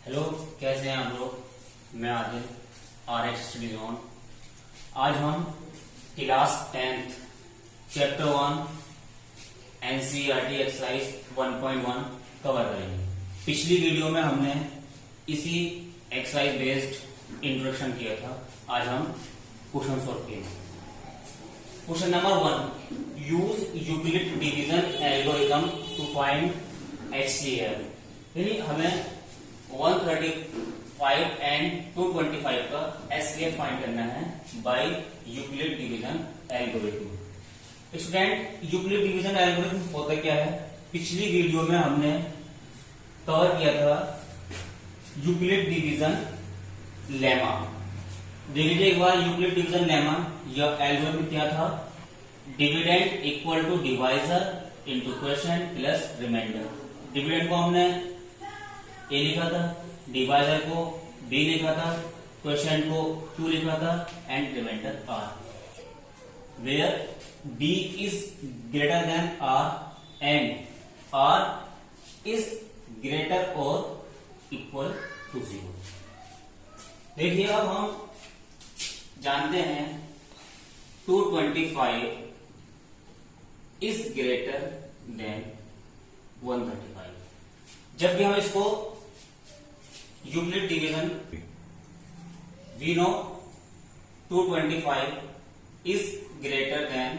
Hello, कैसे हैं आप लोग। मैं आदिल, RX स्टडी जोन। आज हम class 10th chapter 1 NCERT exercise 1.1 cover करेंगे। पिछली वीडियो में हमने इसी एक्सरसाइज बेस्ड इंट्रोडक्शन किया था। आज हम क्वेश्चन सॉल्व करेंगे। Question number 1, use Euclid division algorithm to find HCF। यानी हमें 135 एंड 225 का HCF फाइंड करना है by Euclid division algorithm. Student, Euclid division algorithm होता क्या है? पिछली वीडियो में हमने कवर किया था यूक्लिड डिवीजन लेमा। देख लीजिए एक बार यूक्लिड डिवीजन लेमा। यह एल्गोरिथम क्या था? Dividend equal to divisor into quotient plus remainder. Dividend को हमने ए लिखा था, डिवाइजर को बी लिखा था, क्वोशिएंट को क्यू लिखा था and remainder R, where B is greater than R and R is greater और इक्वल टू 0। देखिए अब हम जानते हैं 225 इज ग्रेटर देन 135। जब भी हम इसको Euclid division, we know 225 is greater than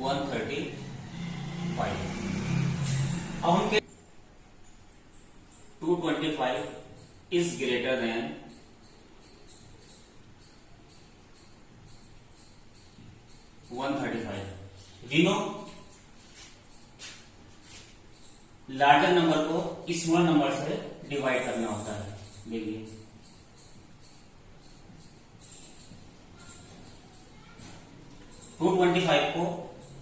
135। अब हम 225 is greater than 135। We know larger number को स्मॉल नंबर से डिवाइड करना होता है। देखिए 225 को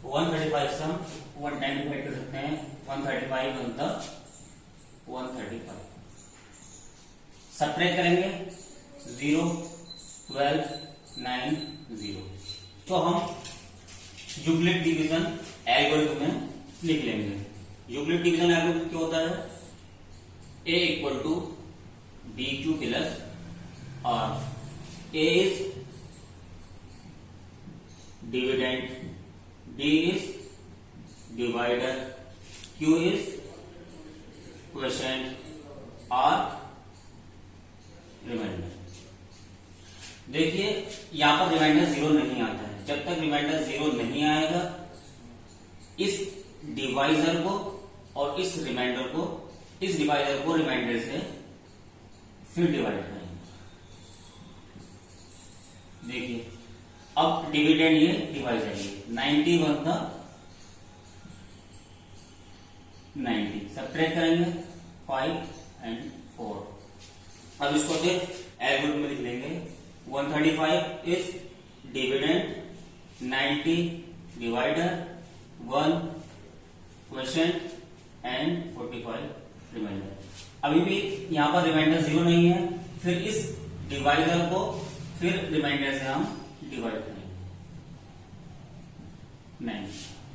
135 से हम 110 डिवाइड कर सकते हैं। 135 बनता 135। सब्ट्रैक्ट करेंगे 0, 12, 9, 0। तो हम यूक्लिड डिवीजन एल्गोरिथम में लिख लेंगे। यूक्लिड डिवीजन एल्गोरिथम क्या होता है? A equal to BQ plus R। A is dividend, B is divider, Q is quotient, R remainder. देखिए यहां पर रिमाइंडर 0 नहीं आता है। जब तक रिमाइंडर 0 नहीं आएगा इस डिवाइजर को और इस रिमाइंडर को, इस डिवाइजर को रिमाइंडर से फिर डिवाइड करेंगे। देखिए अब डिविडेंड ये डिवाइजर ये 90 बनता 90। सब्ट्रैक्ट करेंगे 5 एंड 4। अब इसको फिर एल्गोरिथम में लिख लेंगे। 135 is dividend, 90 divider, 1 quotient and 45 remainder. अभी भी यहां पर रिमाइंडर 0 नहीं है। फिर इस डिवाइजर को फिर रिमाइंडर से हम डिवाइड करेंगे।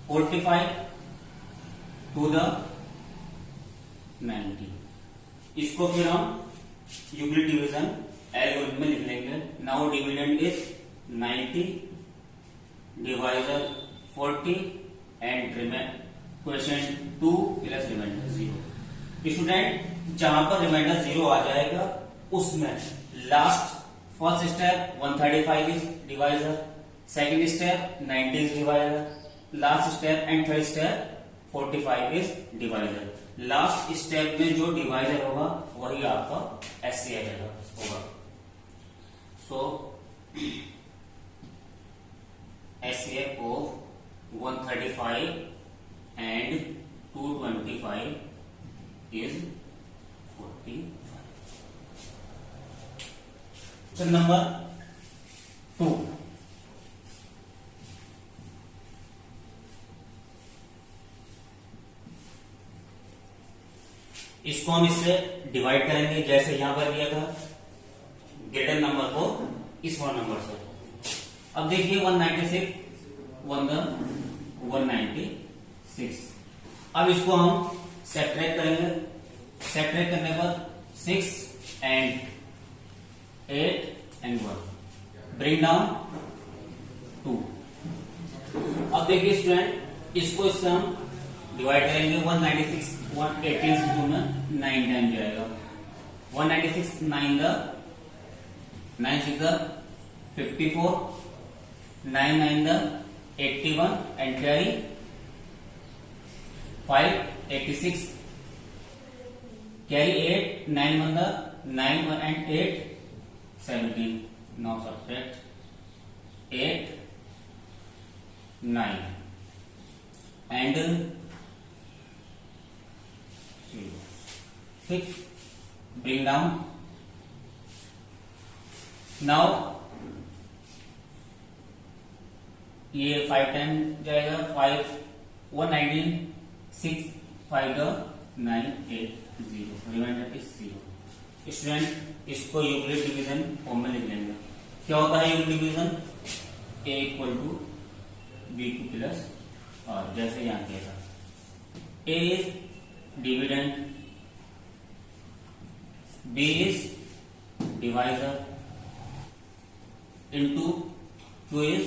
45 टू द 90। इसको फिर हम यूक्लिड डिवीजन एल्गोरिथम में लिख लेंगे। Now dividend is 90 divisor 40 and quotient 2 plus remainder 0। Student जहां पर रिमाइंडर 0 आ जाएगा उसमें last first step 135 is divisor, second step 90 is divisor, last step and third step 45 is divisor. Last step में जो डिवाइजर होगा वही आपका HCF होगा। So HCF of 135 and 225 is 45. Question number 2. इसको हम इससे डिवाइड करेंगे जैसे यहां पर किया था, ग्रेटर नंबर को स्मॉल नंबर से। अब देखिए 196 196। अब इसको हम सब्ट्रैक्ट करेंगे। सब्ट्रैक्ट करने पर 6 and 8 and 1. Bring down 2. अब देखिए स्टूडेंट, इसको इससे हम डिवाइड करेंगे। 196 118 से 2 में 9 टाइम जाएगा। 196 9 6 54, 9 9 81 and carry 5 86, carry 8 9 1 9 and 8 17. Now subtract 8 9 and 0. ठीक, bring down. Now ये 5 टाइम जाएगा। 5 119 6 5 9 8 0, रिमाइंडर इज 0। स्टूडेंट, इसको यूक्लिड डिवीजन फॉर्म में लिख लेंगे। क्या होता है Euclid division? a equal to b2 plus r, जैसे यहां किया था। a is dividend, b is divisor, into q is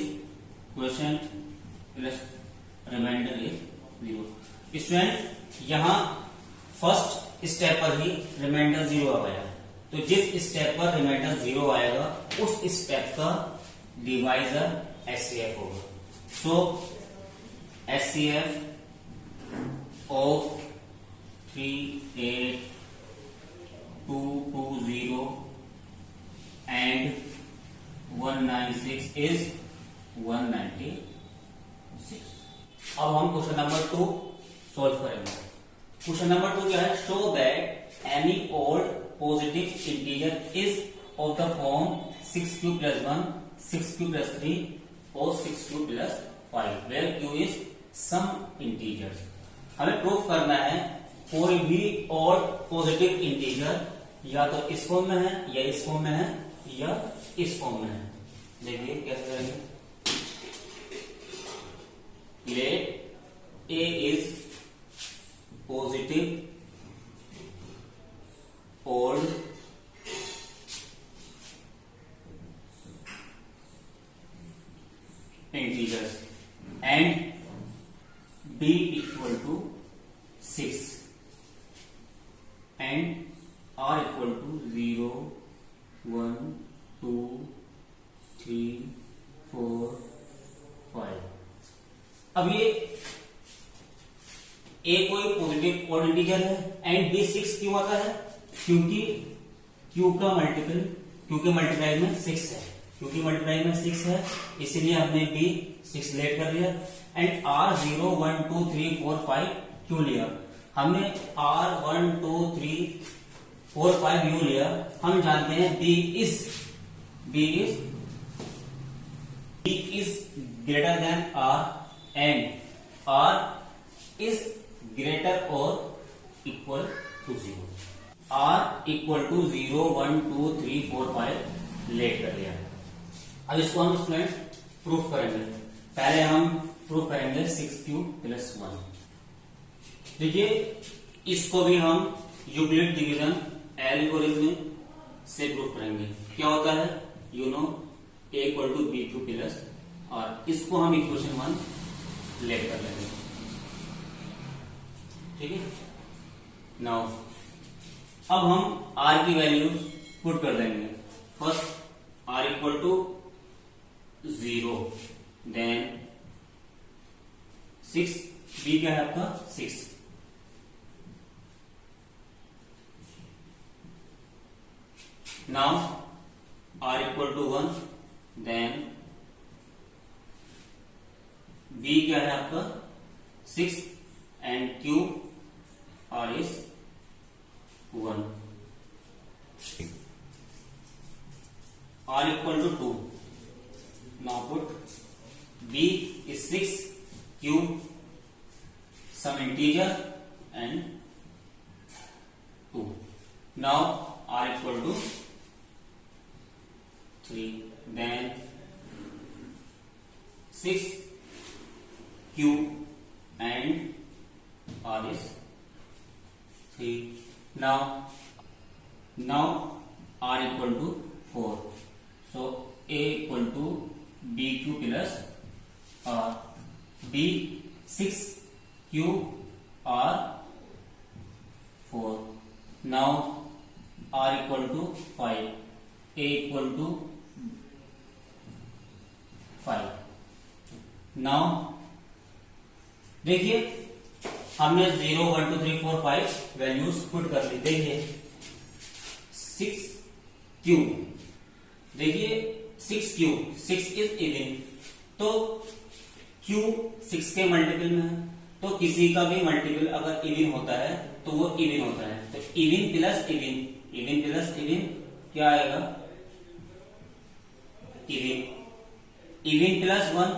quotient plus remainder is 0। Student, यहां फर्स्ट स्टेप पर ही रिमाइंडर 0 आ गया, तो जिस स्टेप पर रिमाइंडर 0 आएगा उस स्टेप का डिवाइजर एचसीएफ होगा। So HCF of 3 8 2 2 0 and 196 is 196। अब हम क्वेश्चन नंबर 2 सॉल्व करेंगे। क्वेश्चन नंबर 2 क्या है? Show that any odd positive integer is of the form 6q plus 1 6q plus 3 और 6q plus 5 where q is some integers। हमें proof करना है कोई भी ओड पॉजिटिव इंटीजर या तो इस फॉर्म में है या इस फॉर्म में है या इस फॉर्म में है। देखिए कैसे करेंगे। Let a is positive odd integers and b equal to 6 and r equal to 0 1 2 3 4 5। अब ये a कोई पॉजिटिव ऑड इंटीजर है एंड b 6 क्यों आता है? क्योंकि q का मल्टीपल, क्योंकि मल्टीप्लाई में 6 है, क्योंकि मल्टीप्लाई में 6 है इसीलिए हमने b 6 लेट कर लिया। एंड r 0 1 2 3 4 5 क्यों लिया? हमने r 1 2 3 4 5 क्यों लिया? हम जानते हैं b is greater than r and r is greater or equal to 0। r equal to 0 1 2 3 4 5 late कर लिया। अब इसको हम स्टूडेंट प्रूफ करेंगे। पहले हम प्रूफ करेंगे 6q plus 1। देखिए इसको भी हम यूक्लिड डिवीजन एल्गोरिथम से प्रूफ करेंगे। क्या होता है? You know a equal to b2 plus और इसको हम इक्वेशन 1 लेट कर लेंगे। ठीक है। नाउ अब हम r की वैल्यूज पुट कर देंगे। First r equal to 0, then 6, b क्या है आपका 6, now r equal to 1, then b क्या है आपका 6 and q r is 1, r equal to 2, now put b is 6, q some integer and 2, now r equal to 3, then 6 q and r is 3, now now r equal to 4, so a equal to b Q plus r, b 6 q r 4, now r equal to 5, a equal to 5। Now देखिए हमने 0 1 2 3 4 5 values put कर ली। देखिए 6q, देखिए 6q 6 is even, तो q 6 के multiple में है, तो किसी का भी मल्टीपल अगर इवन होता है तो वो इवन होता है। तो even plus even, even plus even क्या आएगा, even, even plus 1,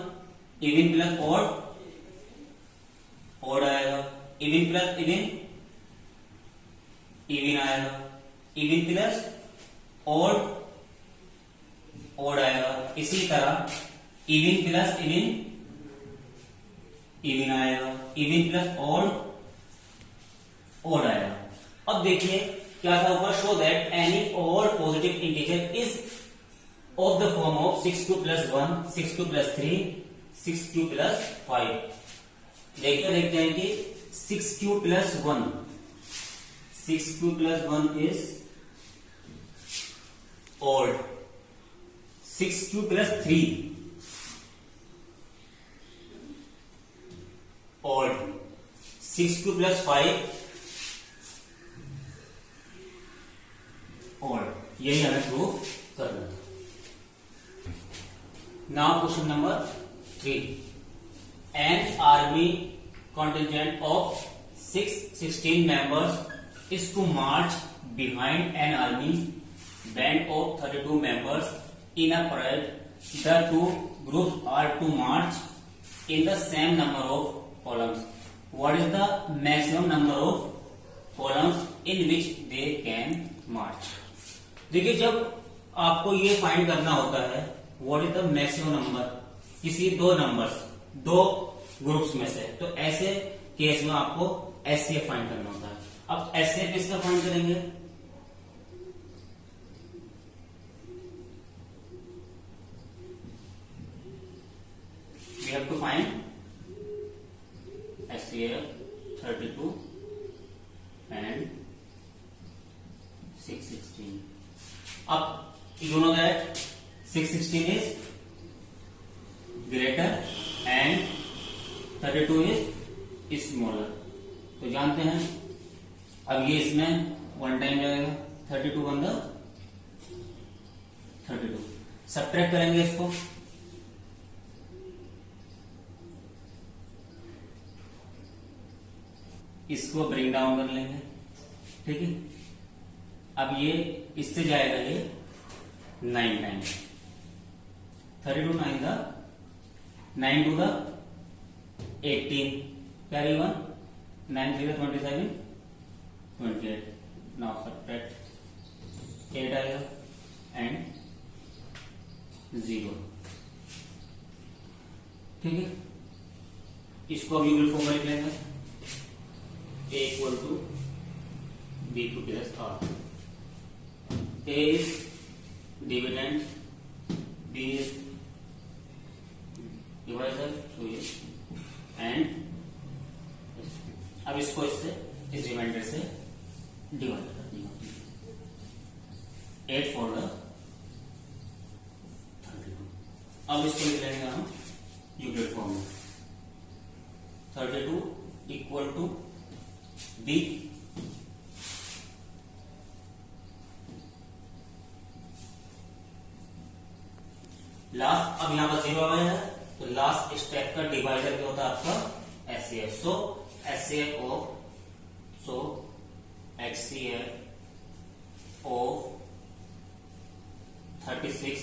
even plus odd, odd आएगा, इवन प्लस इवन, इवन आएगा, इवन प्लस ऑड, ऑड आएगा। इसी तरह इवन प्लस इवन, इवन आएगा, इवन प्लस ऑड, ऑड आएगा। अब देखिए क्या था ऊपर, show that any odd positive integer is of the form of 6q plus 1, 6q plus 3, 6q plus 5। देखते हैं कि 6q plus 1, 6q plus 1 is odd, 6q plus 3 odd, 6q plus 5 odd. यही हमें प्रूव करना था। Now question number 3, an army contingent of 16 members is to march behind an army band of 32 members in a parade. The two groups are to march in the same number of columns. What is the maximum number of columns in which they can march? देखिए जब आपको ये find करना होता है what is the maximum number किसी दो numbers, दो ग्रुप्स में से, तो ऐसे केस में आपको एचसीएफ फाइंड करना होता है। अब एचसीएफ किसका फाइंड करेंगे, we have to find HCF 32 and 616। अब you know that 616 is greater and 32 is smaller, तो जानते हैं। अब ये इसमें वन टाइम जाएगा, 32 वन द 32, सब्ट्रैक्ट करेंगे इसको, इसको ब्रिंग डाउन कर लेंगे, ठीक है। अब ये इससे जाएगा ये 9 time, 32 9 the 9 two the 18, carry 1, 9 3 27, 28। Now subtract 8 आएगा एंड 0, ठीक है। इसको अब यूनिट फॉर्म में लिख लेंगे, a equal to b2 plus r, a is dividend, b is divisor, so yes, and अब इसको इससे इस रिमाइंडर से डिवाइड कर दिया, 8 for the 32। अब इसको लिख लेंगे हम यूक्लिड फॉर्म में, 32 इक्वल टू b लास्ट, अब यहां पर 0 आ गया है, तो लास्ट स्टेप का डिवाइजर क्या होता है आपका HCF. So HCF of, so HCF of 36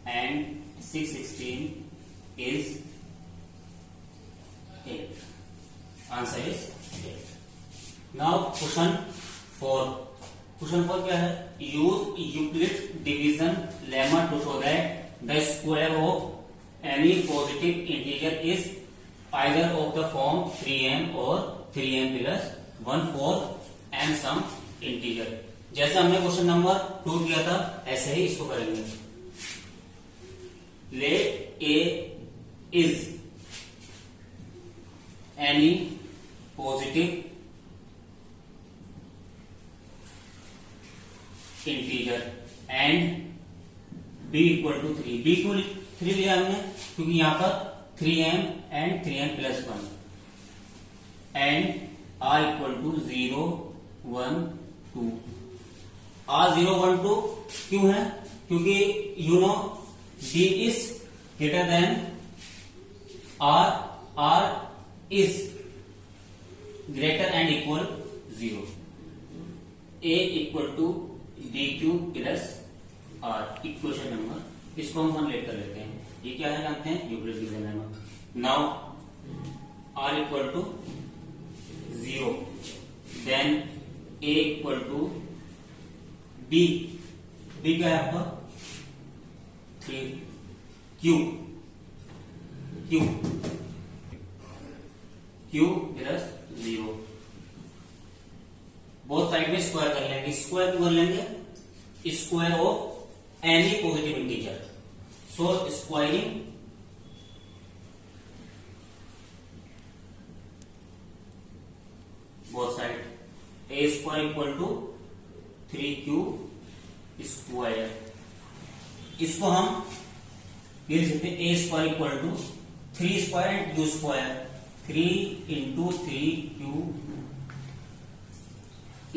and 616 is 8, answer is 8। Now question 4, question 4 क्या है, use Euclid division lemma to show that the square of any positive integer is either of the form 3m or 3m plus 1/4 and some integer। जैसे हमने question number 2 किया था ऐसे ही इसको करेंगे। Let A is any positive integer and b equal to 3। b equal 3 लिया हमने क्योंकि यहां पर 3m and 3m plus 1 and r equal to 0 1 2। r 0 1 2 क्यों है? क्योंकि you know b is greater than r is greater and equal 0। a equal to D Q plus R equation number, इसको हम लेट कर लेते हैं। ये क्या है जानते हैं? Euclid division lemma. Now r equal to 0 then a equal to b, b क्या है आपका 3, q q q plus 0। Both side में स्क्वायर कर लेंगे। स्क्वायर क्यों कर लेंगे? Square of any positive integer. So squaring both side. A square equal to 3q square. इसको हम ये लिख सकते हैं a square equal to 3 square and q square. 3 into 3q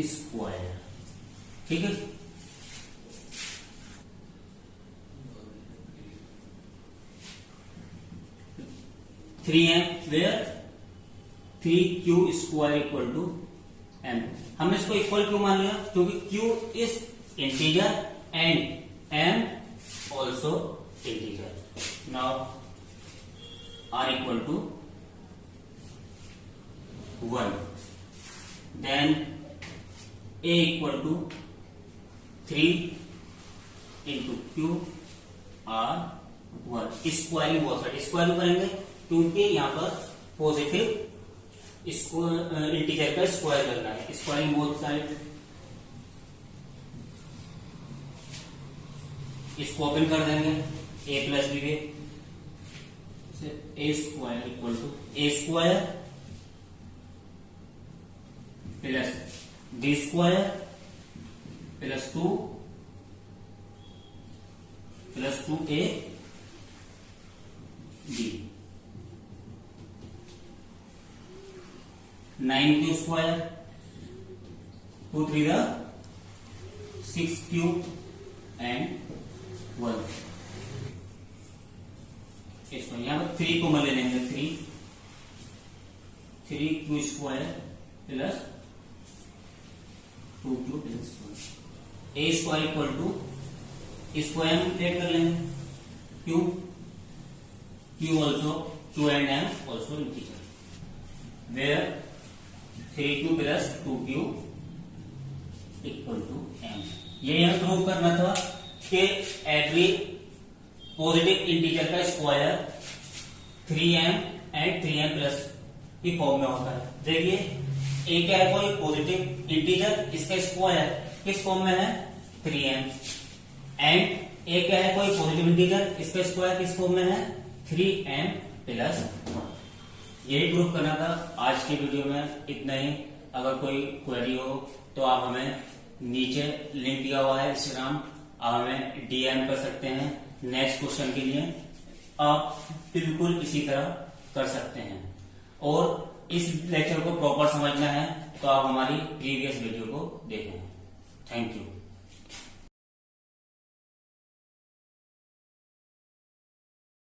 square. ठीक है, three M where 3q square equal to m। हमने इसको इक्वल क्यों मान लिया? क्योंकि q is integer and m also integer. Now r equal to 1 then a equal to 3 into Q r 1। Squaring बहुत सारे स्क्वायरिंग करेंगे क्योंकि यहां पर पॉजिटिव इसको इंटीजर का स्क्वायर करना है। Squaring both side. इसको ओपन कर देंगे a प्लस बी के। A square equal to a square plus b square plus 2 plus 2a b। 9q square 2 3 the 6q and 1। इसको यहां पर 3 को ले लेंगे। 3q square plus 2q plus 1। A square equal to square में प्लेट कर लेंगे q q also q and m also integer where 3q plus 2q equal to m। ये हमें प्रूव करना था कि एवरी पॉजिटिव इंटीजर का square 3m and 3m plus की फॉर्म में होता है। देखिए a क्या है? कोई पॉजिटिव इंटीजर, इसका स्क्वायर किस फॉर्म में है? 3m। एंड a क्या है? कोई पॉजिटिव इंटीजर, इसका स्क्वायर किस फॉर्म में है? 3m plus 1। यही प्रूव करना था। आज की वीडियो में इतना ही। अगर कोई क्वेरी हो तो आप हमें नीचे लिंक दिया हुआ है इंस्टाग्राम, आप हमें डीएम कर सकते हैं। नेक्स्ट क्वेश्चन के लिए आप बिल्कुल इसी तरह कर सकते हैं। और इस लेक्चर को प्रॉपर समझना है तो आप हमारी प्रीवियस वीडियो को देखें। Thank you.